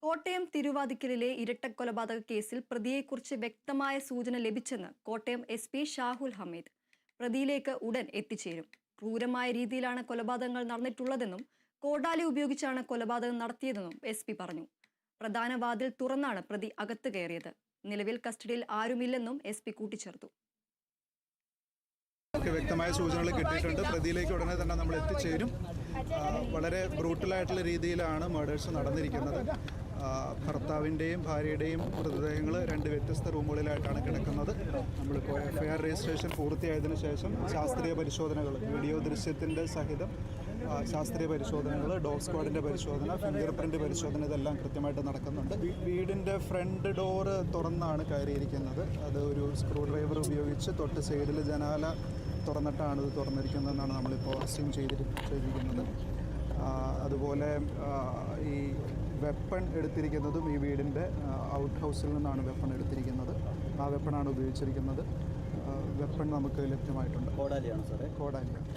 കോട്ടയം തിരുവാതിക്കലിലെ ഇരട്ടക്കൊലപാതക കേസിൽ പ്രതിയെക്കുറിച്ച് വ്യക്തമായ സൂചന ലഭിച്ചെന്ന് കോട്ടയം SP ഷാഹുൽ ഹമീദ്. പ്രതിയിലേക്ക് ഉടൻ എത്തിച്ചേരും. ക്രൂരമായ രീതിയിലാണ് കൊലപാതകങ്ങൾ നടന്നിട്ടുള്ളതെന്നും കോടാലി ഉപയോഗിച്ചാണ് കൊലപാതകം നടത്തിയതെന്നും SP പറഞ്ഞു. പ്രധാന വാതിൽ തുറന്നാണ് പ്രതി അകത്ത് കയറിയത്. നിലവിൽ കസ്റ്റഡിയിൽ ആരുമില്ലെന്നും SP കൂട്ടിച്ചേർത്തു. വ്യക്തമായ സൂചനകൾ കിട്ടിയിട്ടുണ്ട്. പ്രതിയിലേക്ക് ഉടനെ തന്നെ നമ്മൾ എത്തിച്ചേരും. വളരെ ബ്രൂട്ടലായിട്ടുള്ള രീതിയിലാണ് മർഡേഴ്സ് നടന്നിരിക്കുന്നത്. ഭർത്താവിൻ്റെയും ഭാര്യയുടെയും മൃതദേഹങ്ങൾ 2 വ്യത്യസ്ത റൂമുകളിലായിട്ടാണ് കിടക്കുന്നത്. നമ്മളിപ്പോൾ FIR രജിസ്ട്രേഷൻ പൂർത്തിയായതിനു ശേഷം ശാസ്ത്രീയ പരിശോധനകൾ, വീഡിയോ ദൃശ്യത്തിൻ്റെ സഹിതം ശാസ്ത്രീയ പരിശോധനകൾ, ഡോഗ് സ്ക്വാഡിൻ്റെ പരിശോധന, ഫിംഗർ പ്രിൻ്റ് പരിശോധന, ഇതെല്ലാം കൃത്യമായിട്ട് നടക്കുന്നുണ്ട്. വീടിൻ്റെ ഫ്രണ്ട് ഡോറ് തുറന്നാണ് കയറിയിരിക്കുന്നത്. അത് ഒരു സ്ക്രൂ ഡ്രൈവർ ഉപയോഗിച്ച് തൊട്ട് സൈഡിൽ ജനാല തുറന്നിട്ടാണ് ഇത് തുറന്നിരിക്കുന്നതെന്നാണ് നമ്മളിപ്പോൾ അസ്യൂം ചെയ്തിരിക്കുന്നത്. അതുപോലെ ഈ വെപ്പൺ എടുത്തിരിക്കുന്നതും ഈ വീടിൻ്റെ ഔട്ട് ഹൗസിൽ നിന്നാണ് വെപ്പൺ എടുത്തിരിക്കുന്നത്. ആ വെപ്പണാണ് ഉപയോഗിച്ചിരിക്കുന്നത്. വെപ്പൺ നമുക്ക് ലഭ്യമായിട്ടുണ്ട്. കോടാലിയാണ് സാറേ? കോടാലിയാണ്.